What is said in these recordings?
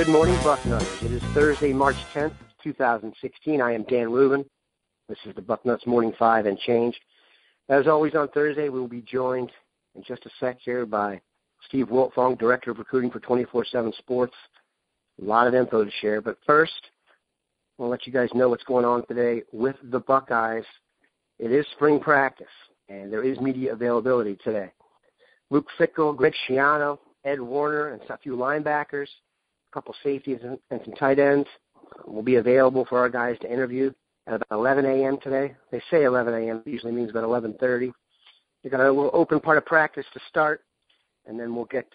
Good morning, Bucknuts. It is Thursday, March 10th, 2016. I am Dan Rubin. This is the Bucknuts Morning 5 and Change. As always on Thursday, we will be joined in just a sec here by Steve Wiltfong, Director of Recruiting for 24/7 Sports. A lot of info to share, but first, I'll let you guys know what's going on today with the Buckeyes. It is spring practice, and there is media availability today. Luke Fickell, Greg Schiano, Ed Warner, and a few linebackers, a couple safeties, and some tight ends will be available for our guys to interview at about 11 a.m. today. They say 11 a.m. It usually means about 11:30. They got a little open part of practice to start, and then we'll get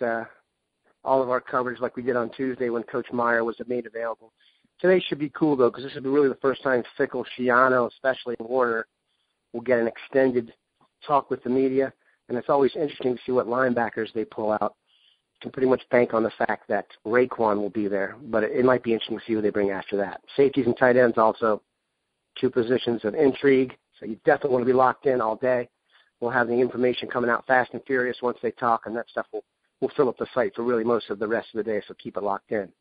all of our coverage like we did on Tuesday when Coach Meyer was made available. Today should be cool, though, because this will be really the first time Fickell, Schiano, especially Warner, will get an extended talk with the media, and it's always interesting to see what linebackers they pull out. You can pretty much bank on the fact that Raekwon will be there, but it might be interesting to see who they bring after that. Safeties and tight ends also two positions of intrigue, so you definitely want to be locked in all day. We'll have the information coming out fast and furious once they talk, and that stuff will fill up the site for really most of the rest of the day, so keep it locked in.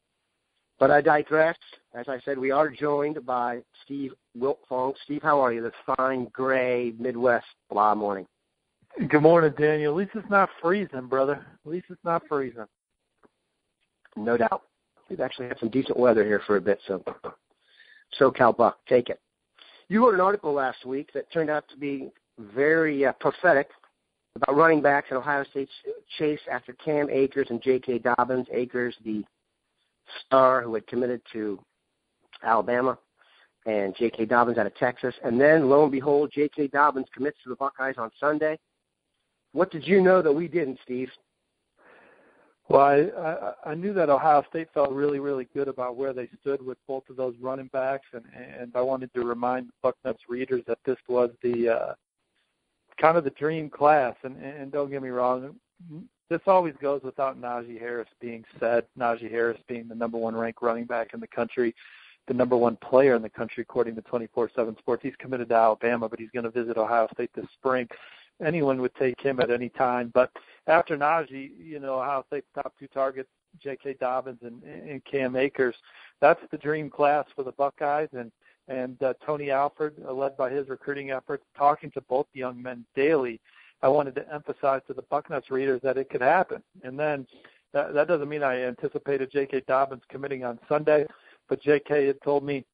But I digress. As I said, we are joined by Steve Wiltfong. Steve, how are you this fine, gray, Midwest blah morning? Good morning, Daniel. At least it's not freezing, brother. At least it's not freezing. No doubt. We've actually had some decent weather here for a bit, so SoCal Buck, take it. You wrote an article last week that turned out to be very prophetic about running backs in Ohio State's chase after Cam Akers and J.K. Dobbins. Akers, the star who had committed to Alabama, and J.K. Dobbins out of Texas. And then, lo and behold, J.K. Dobbins commits to the Buckeyes on Sunday. What did you know that we didn't, Steve? Well, I knew that Ohio State felt really, really good about where they stood with both of those running backs, and I wanted to remind the Bucknuts readers that this was the kind of the dream class. And don't get me wrong, this always goes without Najee Harris being said. Najee Harris being the number one ranked running back in the country, the number one player in the country according to 24/7 Sports. He's committed to Alabama, but he's going to visit Ohio State this spring. Anyone would take him at any time. But after Najee, Ohio State's top two targets, J.K. Dobbins and Cam Akers, that's the dream class for the Buckeyes. And Tony Alford, led by his recruiting efforts, talking to both young men daily, I wanted to emphasize to the Bucknuts readers that it could happen. And then that doesn't mean I anticipated J.K. Dobbins committing on Sunday, but J.K. had told me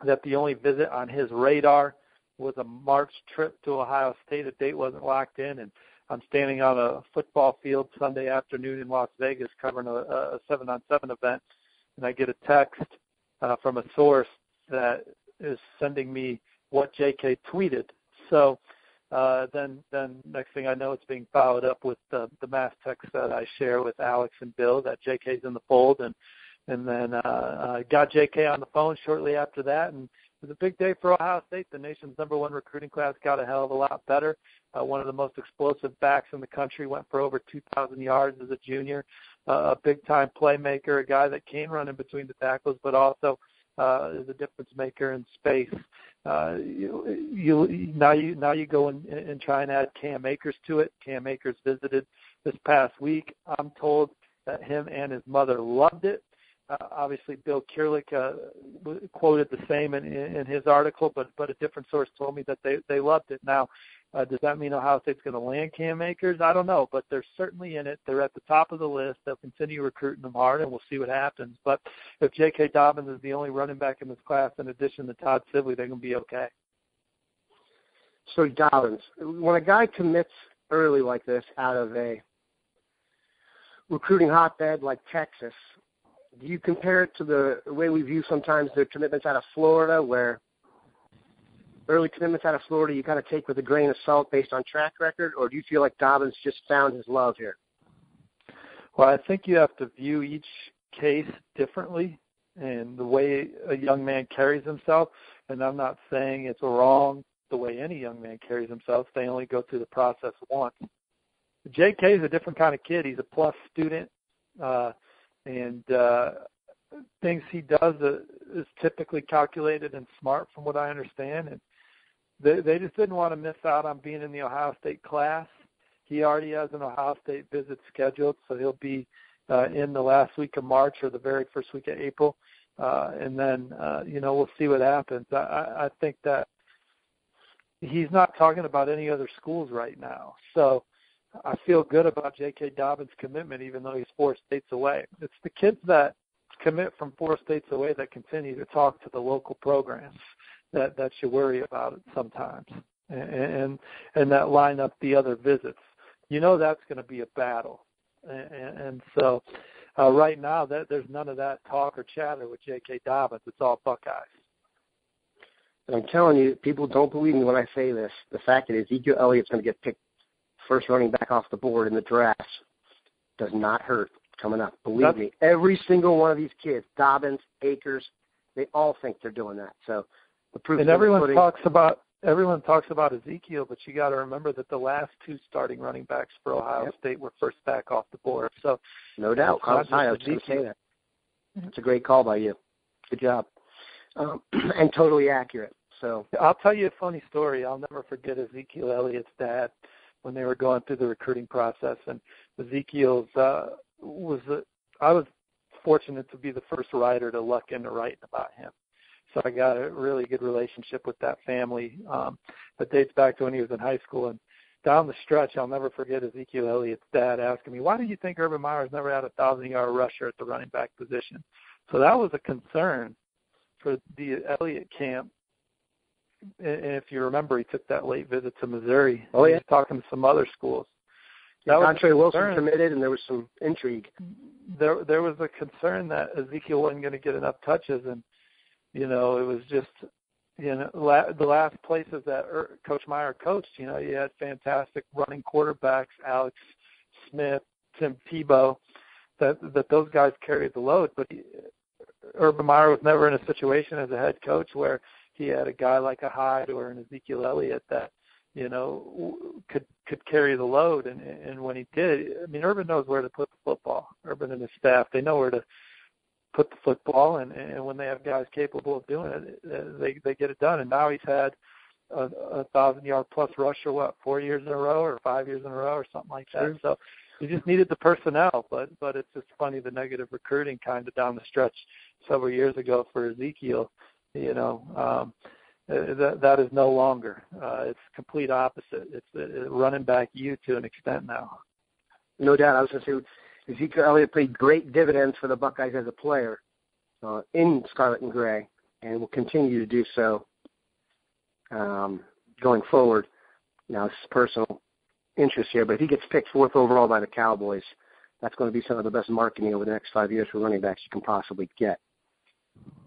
that the only visit on his radar was a March trip to Ohio State. A date wasn't locked in, and I'm standing on a football field Sunday afternoon in Las Vegas covering a 7-on-7 event, and I get a text from a source that is sending me what J.K. tweeted. So then next thing I know, it's being followed up with the mass text that I share with Alex and Bill that J.K.'s in the fold, and then I got J.K. on the phone shortly after that, and it was a big day for Ohio State. The nation's number one recruiting class got a hell of a lot better. One of the most explosive backs in the country, went for over 2,000 yards as a junior, a big-time playmaker, a guy that can run in between the tackles, but also is a difference maker in space. Now you go and try and add Cam Akers to it. Cam Akers visited this past week. I'm told that him and his mother loved it. Obviously, Bill Kierlich quoted the same in his article, but a different source told me that they loved it. Now, does that mean Ohio State's going to land Cam Akers? I don't know, but they're certainly in it. They're at the top of the list. They'll continue recruiting them hard, and we'll see what happens. But if J.K. Dobbins is the only running back in this class, in addition to Todd Sibley, they're going to be okay. So Dobbins, when a guy commits early like this out of a recruiting hotbed like Texas, do you compare it to the way we view sometimes the commitments out of Florida, where early commitments out of Florida you kind of take with a grain of salt based on track record, or do you feel like Dobbins just found his love here? Well, I think you have to view each case differently and the way a young man carries himself, and I'm not saying it's wrong the way any young man carries himself. They only go through the process once. J.K. is a different kind of kid. He's a plus student. And things he does is typically calculated and smart from what I understand. And they just didn't want to miss out on being in the Ohio State class. He already has an Ohio State visit scheduled, so he'll be in the last week of March or the very first week of April. And then, we'll see what happens. I think that he's not talking about any other schools right now. So I feel good about J.K. Dobbins' commitment, even though he's 4 states away. It's the kids that commit from 4 states away that continue to talk to the local programs that you worry about it sometimes, and that line up the other visits. That's going to be a battle. And so right now there's none of that talk or chatter with J.K. Dobbins. It's all Buckeyes. I'm telling you, people don't believe me when I say this. The fact that Ezekiel Elliott's going to get picked first running back off the board in the draft does not hurt coming up. Believe me, every single one of these kids, Dobbins, Akers, they all think they're doing that. So the proof. And everyone talks about Ezekiel, but you got to remember that the last 2 starting running backs for Ohio State were first back off the board. So no doubt, I was going to say that. It's a great call by you. Good job, and totally accurate. So I'll tell you a funny story. I'll never forget Ezekiel Elliott's dad when they were going through the recruiting process, and Ezekiel's I was fortunate to be the first writer to luck into writing about him. So I got a really good relationship with that family that dates back to when he was in high school. And down the stretch, I'll never forget Ezekiel Elliott's dad asking me, why do you think Urban Meyer's never had a 1,000-yard rusher at the running back position? So that was a concern for the Elliott camp. And if you remember, he took that late visit to Missouri. Oh, yeah. He was talking to some other schools. Dontre Wilson committed, and there was some intrigue. There was a concern that Ezekiel wasn't going to get enough touches, and it was just the last places that Coach Meyer coached. You had fantastic running quarterbacks, Alex Smith, Tim Tebow, that those guys carried the load. But Urban Meyer was never in a situation as a head coach where he had a guy like a Hyde or an Ezekiel Elliott that could carry the load, and when he did, Urban knows where to put the football. Urban and his staff, they know where to put the football, and when they have guys capable of doing it, they get it done. And now he's had a 1,000-yard plus rusher, 4 years in a row or 5 years in a row or something like that. Sure. So he just needed the personnel, but it's just funny the negative recruiting kind of down the stretch several years ago for Ezekiel. That is no longer. It's complete opposite. It's running back you to an extent now. No doubt. I was going to say Ezekiel Elliott played great dividends for the Buckeyes as a player in scarlet and gray, and will continue to do so going forward. Now, it's personal interest here, but if he gets picked 4th overall by the Cowboys, that's going to be some of the best marketing over the next 5 years for running backs you can possibly get.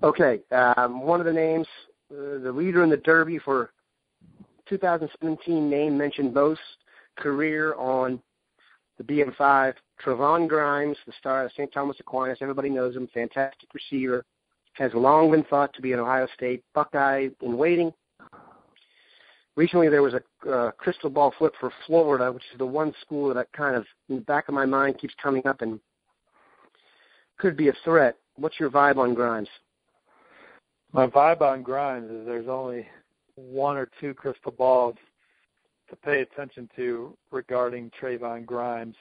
Okay, one of the names, the leader in the Derby for 2017 name mentioned most career on the BM5, Trevon Grimes, the star of St. Thomas Aquinas. Everybody knows him, fantastic receiver. Has long been thought to be an Ohio State Buckeye in waiting. Recently there was a crystal ball flip for Florida, which is the one school that I kind of, in the back of my mind, keeps coming up and could be a threat. What's your vibe on Grimes? My vibe on Grimes is there's only 1 or 2 crystal balls to pay attention to regarding Trevon Grimes.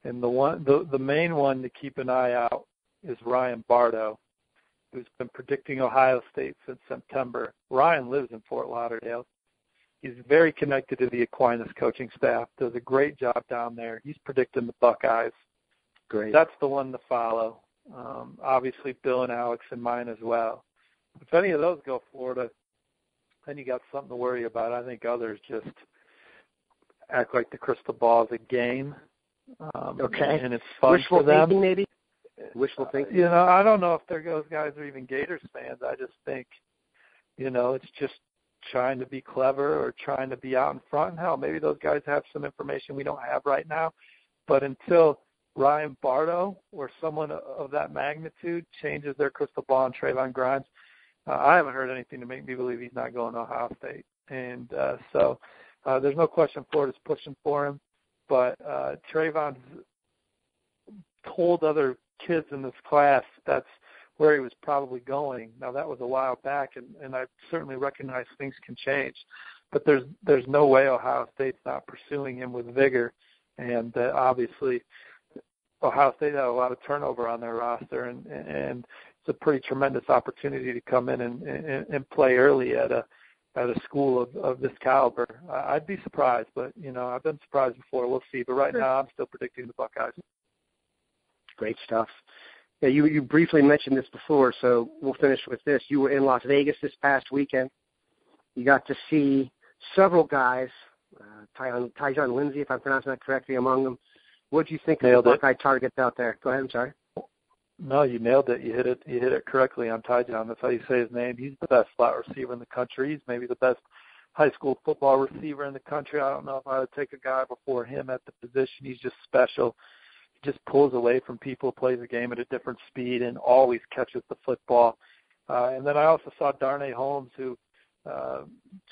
And the main one to keep an eye out is Ryan Bardo, who's been predicting Ohio State since September. Ryan lives in Fort Lauderdale. He's very connected to the Aquinas coaching staff, does a great job down there. He's predicting the Buckeyes. Great. That's the one to follow. Obviously, Bill and Alex and mine as well. If any of those go Florida, then you got something to worry about. I think others just act like the crystal ball is a game. Okay. And it's fun Wishful for them. thinking, maybe? Wishful thinking? I don't know if those guys are even Gators fans. I just think, it's just trying to be clever or trying to be out in front. Hell, maybe those guys have some information we don't have right now. But until Ryan Bardo or someone of that magnitude changes their crystal ball on Trevon Grimes, I haven't heard anything to make me believe he's not going to Ohio State. And so there's no question Florida's pushing for him. But Trevon's told other kids in this class that's where he was probably going. Now, that was a while back, and I certainly recognize things can change. But there's no way Ohio State's not pursuing him with vigor. And obviously Ohio State had a lot of turnover on their roster, and it's a pretty tremendous opportunity to come in and play early at a school of this caliber. I'd be surprised, but I've been surprised before. We'll see. But right now, I'm still predicting the Buckeyes. Great stuff. Yeah, you briefly mentioned this before, so we'll finish with this. You were in Las Vegas this past weekend. You got to see several guys, Tyjon Linsdey, if I'm pronouncing that correctly, among them. What do you think of the Buckeye targets out there? Go ahead, I'm sorry. No, you nailed it. You hit it correctly on Tyjon. That's how you say his name. He's the best slot receiver in the country. He's maybe the best high school football receiver in the country. I don't know if I would take a guy before him at the position. He's just special. He just pulls away from people, plays the game at a different speed, and always catches the football. And then I also saw Darnay Holmes, who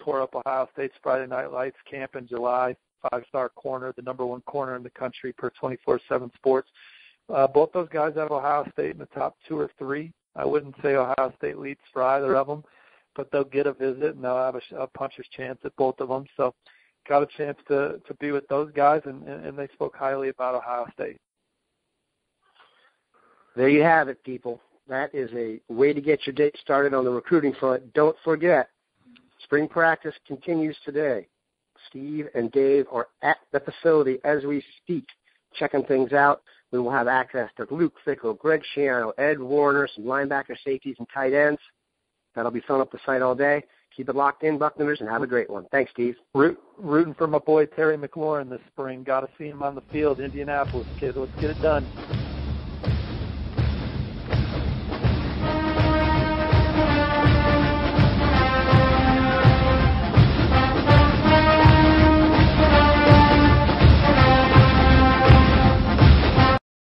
tore up Ohio State's Friday Night Lights camp in July, 5-star corner, the number one corner in the country per 24/7 Sports. Both those guys have Ohio State in the top 2 or 3. I wouldn't say Ohio State leads for either of them, but they'll get a visit and they'll have a puncher's chance at both of them. So got a chance to be with those guys, and they spoke highly about Ohio State. There you have it, people. That is a way to get your day started on the recruiting front. Don't forget, spring practice continues today. Steve and Dave are at the facility as we speak, checking things out. We will have access to Luke Fickle, Greg Schiano, Ed Warner, some linebacker safeties and tight ends. That'll be filling up the site all day. Keep it locked in, Bucknutters, and have a great one. Thanks, Steve. Rooting for my boy Terry McLaurin this spring. Got to see him on the field. Indianapolis, kid. Let's get it done.